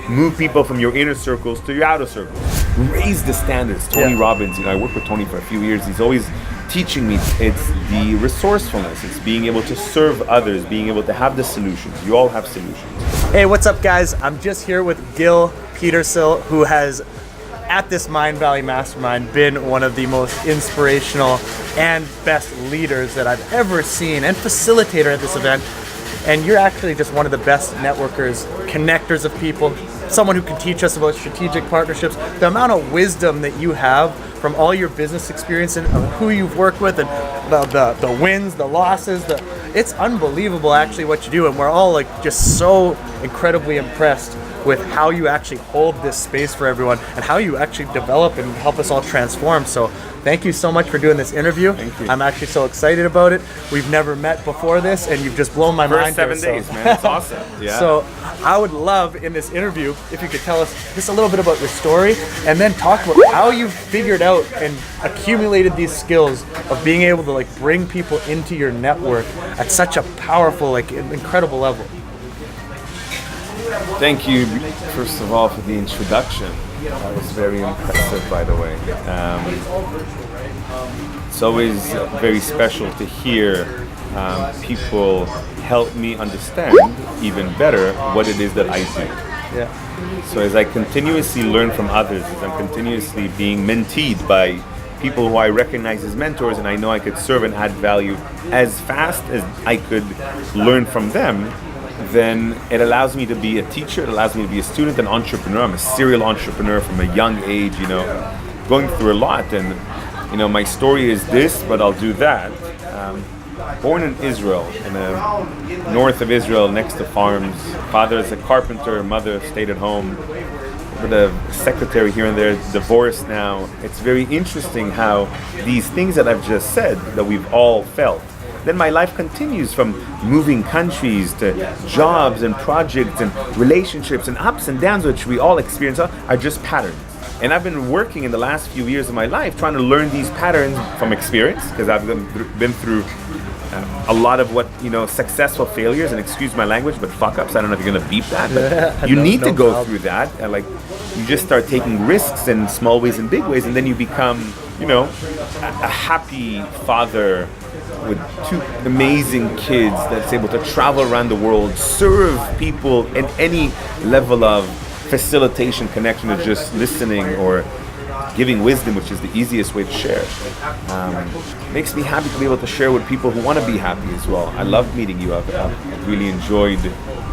move people from your inner circles to your outer circles. Raise the standards. Tony Robbins, I worked with Tony for a few years. He's always teaching me it's the resourcefulness. It's being able to serve others, being able to have the solutions. You all have solutions. Hey, what's up, guys? I'm just here with Gil Petersil, who has, at this Mind Valley Mastermind, been one of the most inspirational and best leaders that I've ever seen and facilitator at this event. And you're actually just one of the best networkers, connectors of people, someone who can teach us about strategic partnerships. The amount of wisdom that you have from all your business experience and who you've worked with and the wins, the losses, it's unbelievable actually what you do. And we're all like just so incredibly impressed with how you actually hold this space for everyone and how you actually develop and help us all transform. So thank you so much for doing this interview. Thank you. I'm actually so excited about it. We've never met before this and you've just blown my mind. First 7 days, man. It's awesome. Yeah. So I would love in this interview if you could tell us just a little bit about your story and then talk about how you figured out and accumulated these skills of being able to like bring people into your network at such a powerful, like incredible level. Thank you, first of all, for the introduction. That was very impressive, by the way. It's always very special to hear people help me understand even better what it is that I do. Yeah. So as I continuously learn from others, as I'm continuously being menteed by people who I recognize as mentors and I know I could serve and add value as fast as I could learn from them, then it allows me to be a teacher, it allows me to be a student, an entrepreneur. I'm a serial entrepreneur from a young age, going through a lot. And, my story is this, but I'll do that. Born in Israel, in the north of Israel, next to farms. Father is a carpenter, mother stayed at home. With a secretary here and there, divorced now. It's very interesting how these things that I've just said, that we've all felt, then my life continues from moving countries to jobs and projects and relationships and ups and downs, which we all experience, are just patterns. And I've been working in the last few years of my life trying to learn these patterns from experience, because I've been through a lot of what, successful failures, and excuse my language, but fuck-ups. I don't know if you're going to beep that, but you need to go through that. And you just start taking risks in small ways and big ways, and then you become, a happy father with 2 amazing kids that's able to travel around the world, serve people in any level of facilitation, connection, or just listening or giving wisdom, which is the easiest way to share. Makes me happy to be able to share with people who want to be happy as well. I love meeting you. I've really enjoyed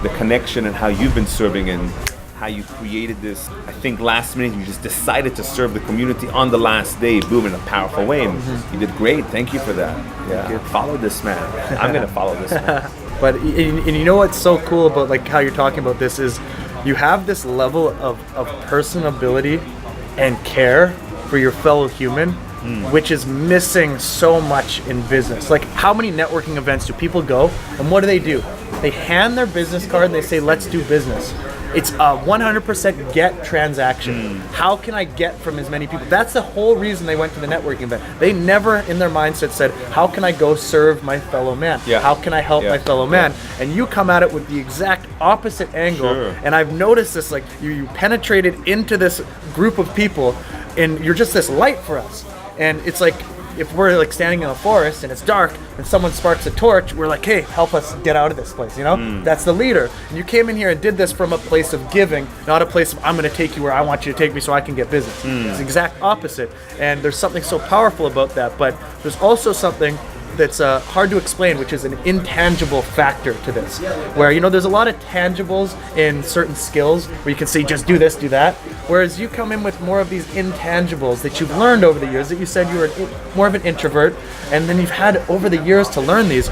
the connection and how you've been serving and how you created this. I think last minute you just decided to serve the community on the last day, boom, in a powerful way, and you did great. Thank you for that. Yeah, follow this man. I'm gonna follow this man. But and what's so cool about like how you're talking about this is you have this level of personability and care for your fellow human, which is missing so much in business. Like, how many networking events do people go and what do? They hand their business card and they say, let's do business. It's a 100% get transaction. How can I get from as many people? That's the whole reason they went to the networking event. They never in their mindset said, how can I go serve my fellow man? Yeah. How can I help my fellow man? And you come at it with the exact opposite angle. Sure. And I've noticed this, like you penetrated into this group of people and you're just this light for us. And it's like, if we're like standing in a forest and it's dark and someone sparks a torch, we're like, hey, help us get out of this place, That's the leader. And you came in here and did this from a place of giving, not a place of I'm going to take you where I want you to take me so I can get business. It's the exact opposite. And there's something so powerful about that. But there's also something that's hard to explain, which is an intangible factor to this, where there's a lot of tangibles in certain skills where you can say just do this, do that, whereas you come in with more of these intangibles that you've learned over the years, that you said you were more of an introvert, and then you've had over the years to learn these.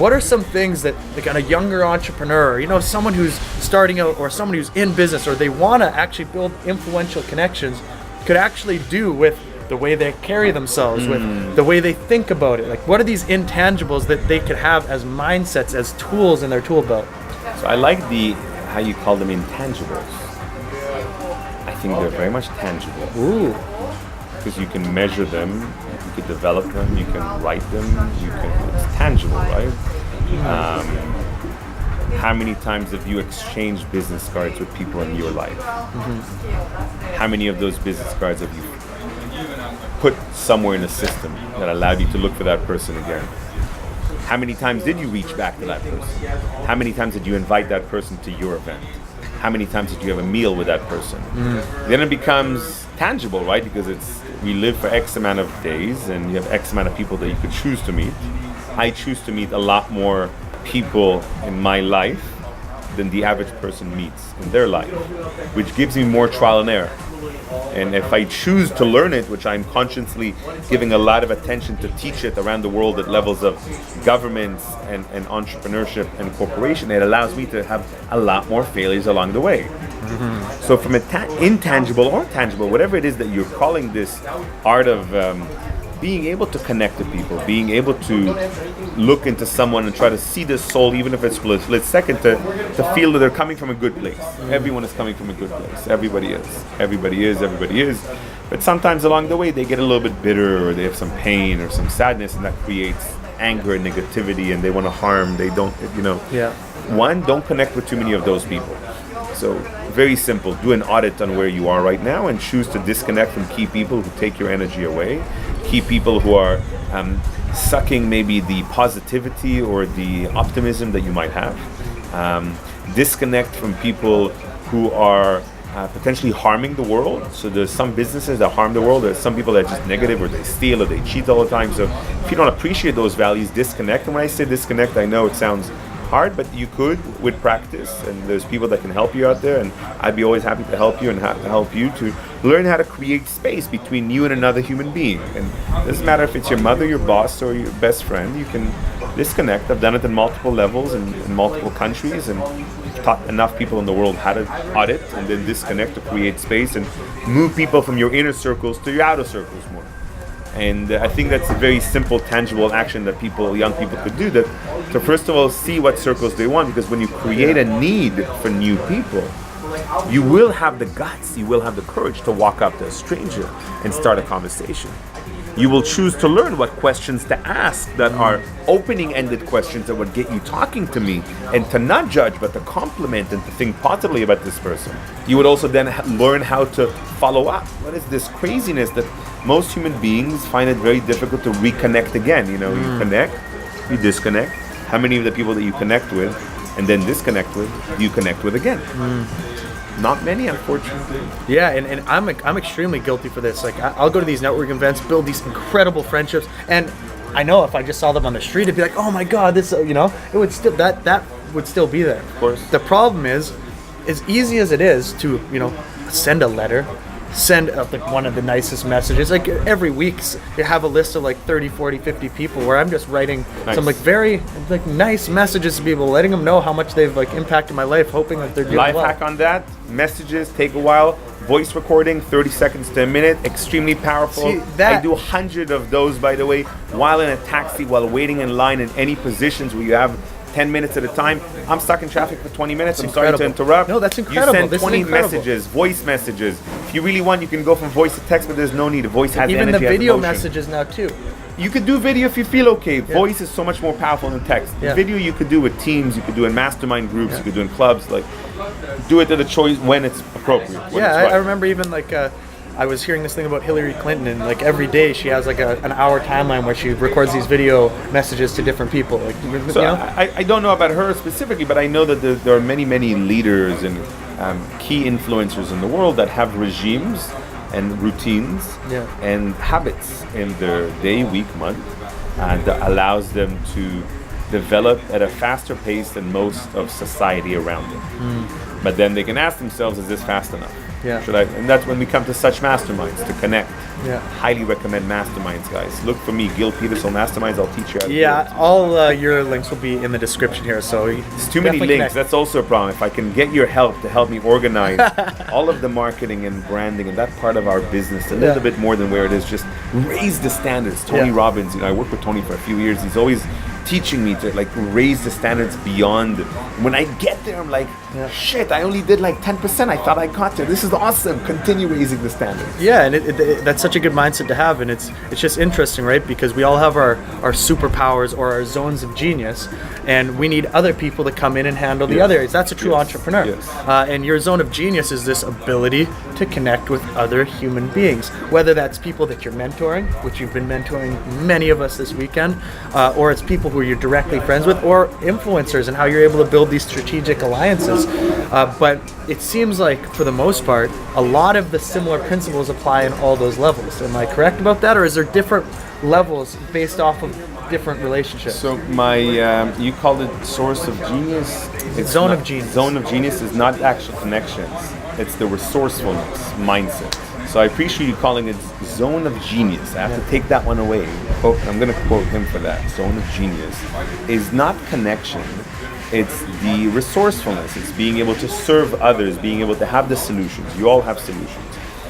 What are some things that like a younger entrepreneur, someone who's starting out or someone who's in business or they want to actually build influential connections could actually do with the way they carry themselves, with the way they think about it? Like, what are these intangibles that they could have as mindsets, as tools in their tool belt? So I like how you call them intangibles. I think they're very much tangible. Ooh. Because you can measure them, you can develop them, you can write them, it's tangible, right? how many times have you exchanged business cards with people in your life? How many of those business cards have you put somewhere in a system that allowed you to look for that person again? How many times did you reach back to that person? How many times did you invite that person to your event? How many times did you have a meal with that person? Then it becomes tangible, right? Because we live for X amount of days and you have X amount of people that you could choose to meet. I choose to meet a lot more people in my life than the average person meets in their life, which gives me more trial and error. And if I choose to learn it, which I'm consciously giving a lot of attention to teach it around the world at levels of governments and entrepreneurship and corporation, it allows me to have a lot more failures along the way. So from intangible or tangible, whatever it is that you're calling this art of being able to connect to people, being able to look into someone and try to see the soul, even if it's for a split second, to feel that they're coming from a good place. Everyone is coming from a good place. Everybody is. But sometimes along the way, they get a little bit bitter, or they have some pain or some sadness, and that creates anger and negativity, and they want to harm. They don't, One, don't connect with too many of those people. So very simple, do an audit on where you are right now and choose to disconnect from key people who take your energy away, key people who are sucking maybe the positivity or the optimism that you might have. Disconnect from people who are potentially harming the world. So there's some businesses that harm the world, there's some people that are just negative, or they steal, or they cheat all the time. So if you don't appreciate those values, disconnect. And when I say disconnect, I know it sounds hard, but you could with practice, and there's people that can help you out there, and I'd be always happy to help you and help you to learn how to create space between you and another human being. And it doesn't matter if it's your mother, your boss, or your best friend. You can disconnect. I've done it in multiple levels in multiple countries, and taught enough people in the world how to audit and then disconnect to create space and move people from your inner circles to your outer circles more. And I think that's a very simple, tangible action that young people could do. That to first of all see what circles they want, because when you create a need for new people, you will have the guts, you will have the courage to walk up to a stranger and start a conversation. You will choose to learn what questions to ask that are opening-ended questions that would get you talking to me, and to not judge, but to compliment and to think positively about this person. You would also then learn how to follow up. What is this craziness that most human beings find it very difficult to reconnect again? You connect, you disconnect. How many of the people that you connect with and then disconnect with, you connect with again? Not many, unfortunately. Yeah, and I'm extremely guilty for this. Like, I'll go to these networking events, build these incredible friendships, and I know if I just saw them on the street, it'd be like, oh my God, this, it would still, that would still be there. Of course. The problem is, as easy as it is to, send a letter, send one of the nicest messages. Like every week, you have a list of like 30, 40, 50 people where I'm just writing some very nice messages to people, letting them know how much they've impacted my life, hoping that they're doing well. Life hack on that: messages take a while. Voice recording, 30 seconds to a minute, extremely powerful. I do 100 of those, by the way, while in a taxi, while waiting in line in any positions where you have 10 minutes at a time. I'm stuck in traffic for 20 minutes. I'm sorry to interrupt. No, that's incredible. You send 20 messages, voice messages. If you really want, you can go from voice to text, but there's no need. Voice has even energy, the video has messages now too. You could do video if you feel okay. Voice is so much more powerful than text. Video you could do with teams, you could do in mastermind groups, you could do in clubs. Do it at a choice when it's appropriate. I remember even I was hearing this thing about Hillary Clinton, and every day she has an hour timeline where she records these video messages to different people. I don't know about her specifically, but I know that there are many leaders and key influencers in the world that have regimes and routines and habits in their day, week, month, that allows them to develop at a faster pace than most of society around them. But then they can ask themselves, is this fast enough? Should I? And that's when we come to such masterminds to connect. Highly recommend masterminds, guys. Look for me, Gil Petersil Masterminds. I'll teach you how to do it. All your links will be in the description here. So it's too many links. Connect. That's also a problem. If I can get your help to help me organize all of the marketing and branding and that part of our business a little bit more than where it is, just raise the standards. Tony Robbins, I worked with Tony for a few years. He's always teaching me to like raise the standards beyond. When I get there, I'm like, shit, I only did like 10%. I thought I got there. This is awesome. Continue raising the standards. Yeah, and that's such a good mindset to have, and it's just interesting, right? Because we all have our superpowers or our zones of genius, and we need other people to come in and handle the other areas. That's a true entrepreneur. Yes. And your zone of genius is this ability to connect with other human beings, whether that's people that you're mentoring, which you've been mentoring many of us this weekend, or it's people who you're directly friends with, or influencers, and how you're able to build these strategic alliances. But it seems like, for the most part, a lot of the similar principles apply in all those levels. Am I correct about that, or is there different levels based off of different relationships? So my, you called it source of genius. It's zone not, of genius. Zone of genius is not actual connections. It's the resourcefulness mindset. So I appreciate you calling it zone of genius. I have to take that one away. I'm going to quote him for that. Zone of genius is not connection. It's the resourcefulness. It's being able to serve others, being able to have the solutions. You all have solutions.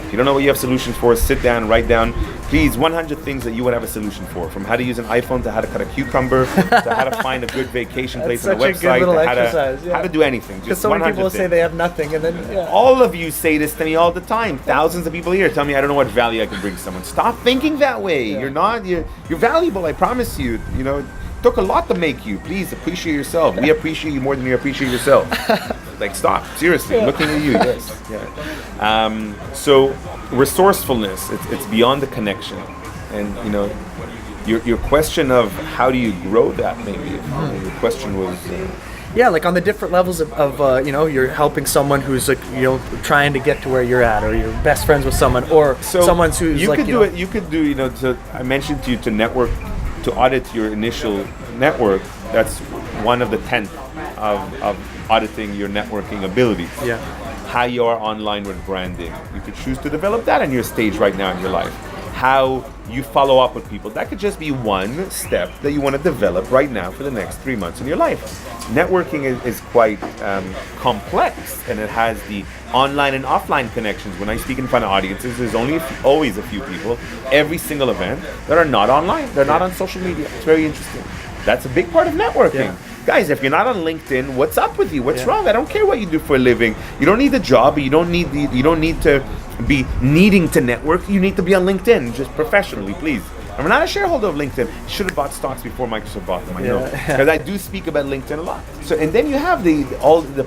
If you don't know what you have solutions for, sit down, write down, please, 100 things that you would have a solution for. From how to use an iPhone, to how to cut a cucumber, to how to find a good vacation place on a website, to how to do anything. Because so many people will say they have nothing, and then all of you say this to me all the time. Thousands of people here tell me I don't know what value I can bring someone. Stop thinking that way. You're not. You're valuable. I promise you. You know, it took a lot to make you. Please appreciate yourself. We appreciate you more than you appreciate yourself. Like, stop. Seriously, looking at you. Yes. Yeah. So resourcefulness. It's beyond the connection, and you know, your question of how do you grow that, maybe. Your question was. Yeah, like on the different levels of you know, you're helping someone who's like, you know, trying to get to where you're at, or you're best friends with someone, or someone who's you like, could do it. You could do, you know, I mentioned to you to network, to audit your initial network. That's one of the 10th of auditing your networking abilities. Yeah. How you are online with branding. You could choose to develop that in your stage right now in your life. How you follow up with people. That could just be one step that you want to develop right now for the next 3 months in your life. Networking is quite complex, and it has the online and offline connections. When I speak in front of audiences, there's always a few people, every single event, that are not online. They're not on social media. It's very interesting. That's a big part of networking. Yeah. Guys, if you're not on LinkedIn, what's up with you? What's wrong? I don't care what you do for a living. You don't need the job. You don't need to be needing to network. You need to be on LinkedIn, just professionally, please. I'm not a shareholder of LinkedIn. Should have bought stocks before Microsoft bought them. I know, because I do speak about LinkedIn a lot. So, and then you have the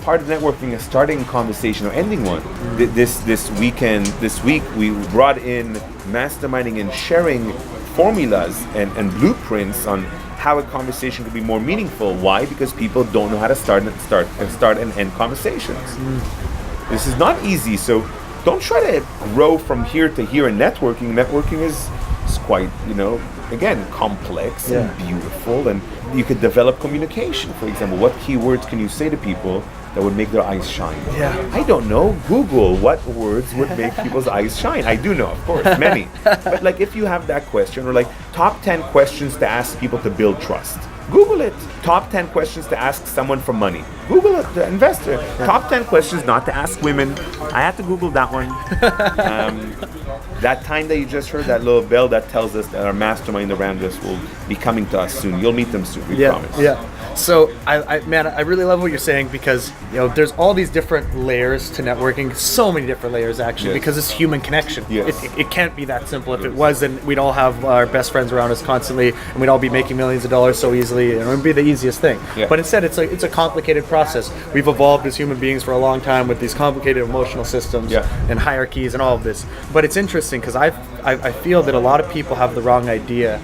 part of networking is starting a conversation or ending one. This week we brought in masterminding and sharing formulas and blueprints on how a conversation could be more meaningful. Why? Because people don't know how to start and end conversations. This is not easy. So don't try to grow from here to here in networking. Networking is quite, you know, again, complex and beautiful, and you could develop communication. For example, what keywords can you say to people that would make their eyes shine? I don't know. Google what words would make people's eyes shine. I do know, of course, many. But like, if you have that question, or like top 10 questions to ask people to build trust, Google it. Top 10 questions to ask someone for money, Google it. The investor. Top 10 questions not to ask women, I had to Google that one. That time that you just heard, that little bell that tells us that our mastermind around us will be coming to us soon. You'll meet them soon, we promise. So I really love what you're saying, because you know, there's all these different layers to networking, so many different layers actually, because it's human connection. It can't be that simple. If it was, then we'd all have our best friends around us constantly, and we'd all be making millions of dollars so easily, and it would be the easiest thing. But instead, it's a complicated process. We've evolved as human beings for a long time with these complicated emotional systems and hierarchies and all of this. But it's interesting because I feel that a lot of people have the wrong idea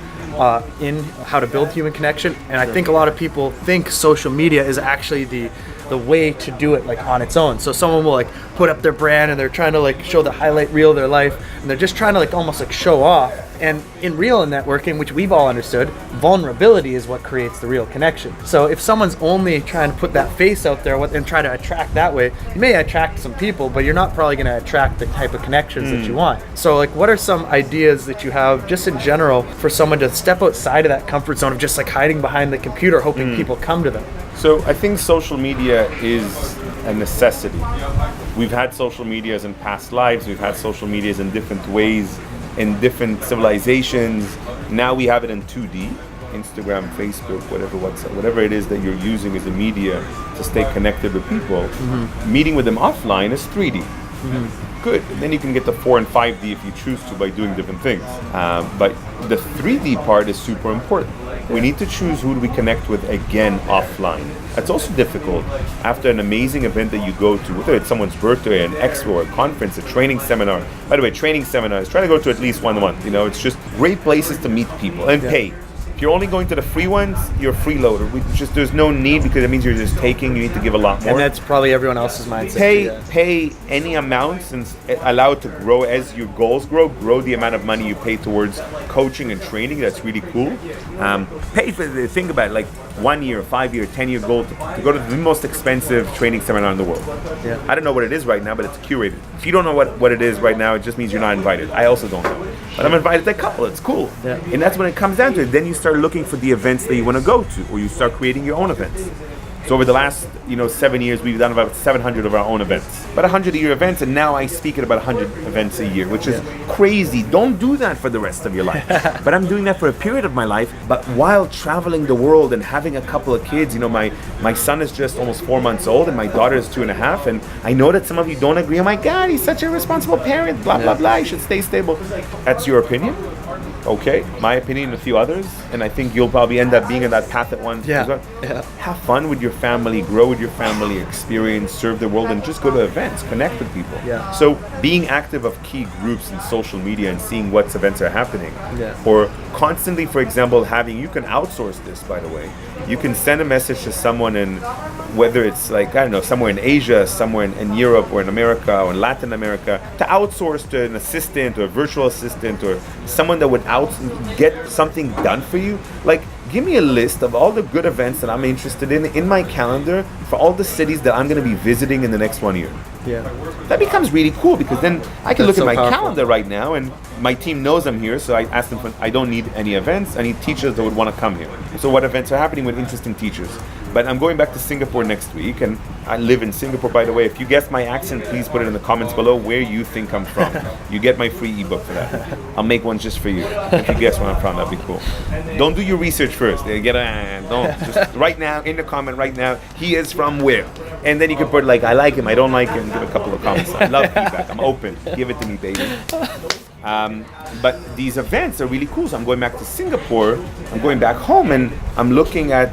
in how to build human connection, and I think a lot of people think social media is actually the way to do it, like on its own. So someone will like put up their brand and they're trying to like show the highlight reel of their life, and they're just trying to like almost like show off. And in real networking, which we've all understood, vulnerability is what creates the real connection. So if someone's only trying to put that face out there and try to attract that way, you may attract some people, but you're not probably going to attract the type of connections that you want. So like, what are some ideas that you have just in general for someone to step outside of that comfort zone of just like hiding behind the computer hoping people come to them? So I think social media is a necessity. We've had social medias in past lives. We've had social medias in different ways, in different civilizations. Now we have it in 2D. Instagram, Facebook, whatever, WhatsApp, whatever it is that you're using as a media to stay connected with people, meeting with them offline is 3D. Good. And then you can get the 4 and 5D if you choose to by doing different things. But the 3D part is super important. We need to choose who do we connect with again offline. That's also difficult after an amazing event that you go to, whether it's someone's birthday, an expo, a conference, a training seminar. By the way, training seminars, try to go to at least one a month. You know, it's just great places to meet people and pay. If you're only going to the free ones, you're a freeloader. There's no need because it means you're just taking. You need to give a lot more. And that's probably everyone else's mindset. Pay any amount and allow it to grow as your goals grow. Grow the amount of money you pay towards coaching and training. That's really cool. Pay for think about it, like 1 year, 5 year, 10-year goal to go to the most expensive training seminar in the world. Yeah. I don't know what it is right now, but it's curated. If you don't know what it is right now, it just means you're not invited. I also don't know. But I'm invited to a couple. It's cool. Yeah. And that's when it comes down to it. Then you start looking for the events that you want to go to, or you start creating your own events. So over the last 7 years, we've done about 700 of our own events. About 100 a year events, and now I speak at about 100 events a year, which is crazy. Don't do that for the rest of your life. But I'm doing that for a period of my life. But while traveling the world and having a couple of kids, my son is just almost 4 months old, and my daughter is 2.5. And I know that some of you don't agree. Oh my God, he's such a responsible parent. Blah blah blah. He should stay stable. That's your opinion. Okay, my opinion and a few others, and I think you'll probably end up being in that path at one as well. Yeah. Have fun with your family, grow with your family, experience, serve the world, and just go to events, connect with people. Yeah. So being active of key groups in social media and seeing what events are happening, Yeah. or constantly, for example, you can outsource this, by the way. You can send a message to someone in, whether it's somewhere in Asia, somewhere in Europe or in America or in Latin America, to outsource to an assistant or a virtual assistant or someone that would get something done for you. Like, give me a list of all the good events that I'm interested in my calendar for all the cities that I'm going to be visiting in the next 1 year. Yeah. That becomes really cool because then I can look at my powerful. calendar right now and my team knows I'm here, so I ask them I don't need any events. I need teachers that would want to come here. So what events are happening with interesting teachers? But I'm going back to Singapore next week, and I live in Singapore, by the way. If you guess my accent, please put it in the comments below where you think I'm from. You get my free ebook for that. I'll make one just for you. If you guess where I'm from, that'd be cool. Don't do your research first. Don't. Just right now, in the comment right now, he is from where? And then you can put I like him, I don't like him, give a couple of comments. I love feedback. I'm open. Give it to me, baby. But these events are really cool. So I'm going back to Singapore. I'm going back home, and I'm looking at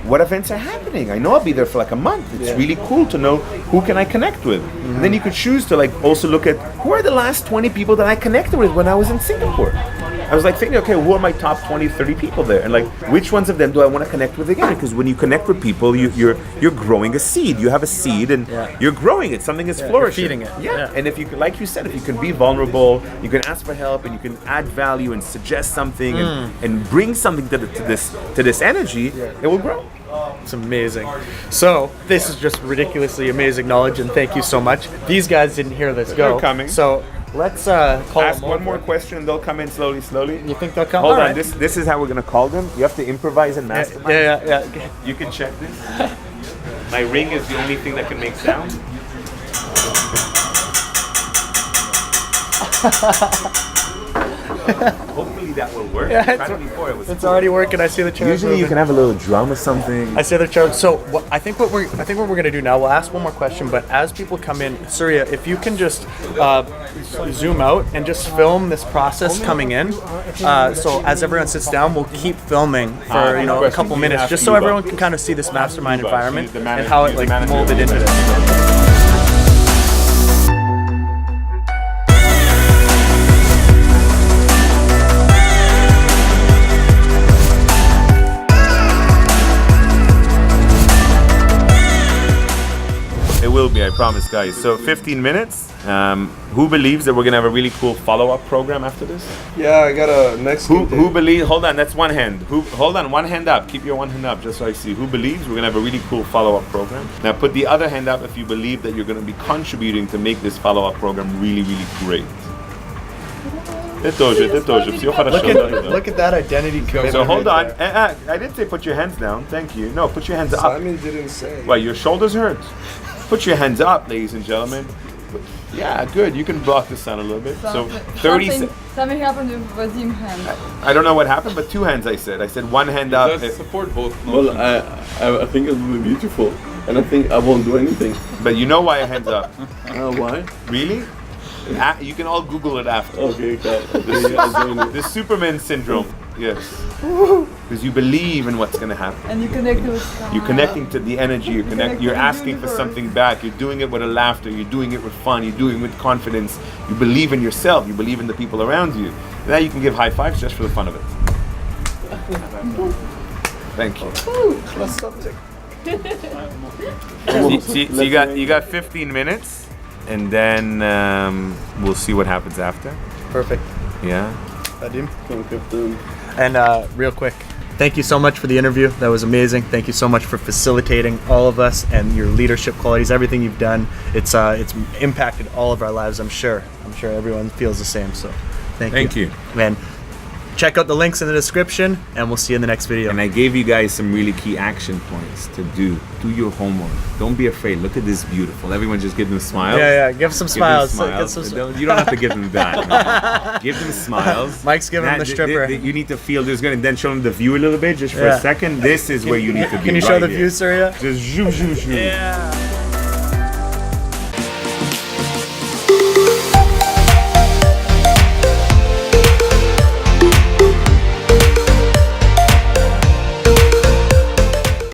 what events are happening. I know I'll be there for a month. It's really cool to know who can I connect with. Mm-hmm. And then you could choose to also look at who are the last 20 people that I connected with when I was in Singapore. I was thinking, okay, who are my top 20, 30 people there? And which ones of them do I want to connect with again? Because when you connect with people, you're growing a seed. You have a seed and you're growing it. Something is flourishing. You're feeding it. Yeah. And if you, like you said, if you can be vulnerable, you can ask for help, and you can add value and suggest something and bring something to this energy, it will grow. It's amazing. So this is just ridiculously amazing knowledge, and thank you so much. These guys didn't hear this go. They're coming. So let's call ask them one more question, and they'll come in slowly. You think they'll come? Hold All on. right. This is how we're gonna call them. You have to improvise and mastermind. Yeah. You can check this. My ring is the only thing that can make sound. Hopefully that will work. It's already working. I see the chair. Usually you can have a little drum or something. I see the chair. So I think what we're gonna do now. We'll ask one more question, but as people come in, Surya, if you can just zoom out and just film this process coming in. So as everyone sits down, we'll keep filming for a couple minutes, just so everyone can kind of see this mastermind environment and how it molded into this. Will be, I promise, guys. So 15 minutes. Who believes that we're gonna have a really cool follow-up program after this? Yeah, I got a next. Who believes? Hold on, that's one hand. Hold on, one hand up. Keep your one hand up, just so I see. Who believes we're gonna have a really cool follow-up program? Now put the other hand up if you believe that you're gonna be contributing to make this follow-up program really, really great. Look at that identity commitment. So hold on. I didn't say put your hands down. Thank you. No, put your hands up. Simon didn't say. Why, your shoulders hurt? Put your hands up, ladies and gentlemen. Yeah, good. You can block this sound a little bit. So 30 Something happened with Vadim hand. I don't know what happened, but 2 hands I said. I said 1 hand up. Let's support both. Well, I think it will be beautiful, and I think I won't do anything. But you know why a hands up? Why? Really? You can all Google it after. Okay, I'll join it. The Superman syndrome. Yes. Because you believe in what's going to happen. And you connect with God. You're connecting to the energy. You're connect You're to the asking for universe. something back. You're doing it with a laughter. You're doing it with fun. You're doing it with confidence. You believe in yourself. You believe in the people around you. Now you can give high fives just for the fun of it. Thank you. So you got 15 minutes, and then we'll see what happens after. Perfect. Yeah. Vadim. Captain. And real quick, thank you so much for the interview. That was amazing. Thank you so much for facilitating all of us and your leadership qualities, everything you've done. It's impacted all of our lives, I'm sure. I'm sure everyone feels the same. So thank you. And check out the links in the description, and we'll see you in the next video. And I gave you guys some really key action points to do. Do your homework. Don't be afraid. Look at this beautiful. Everyone just give them smiles. Yeah, give some smiles. Give them smiles. You don't have to give them that. No. Give them smiles. Mike's giving them the stripper. You need to feel there's going to then show them the view a little bit just for a second. This is where you need to be. Can you show right the here. view, Surya? Just zoom, zoom, zoom. Yeah.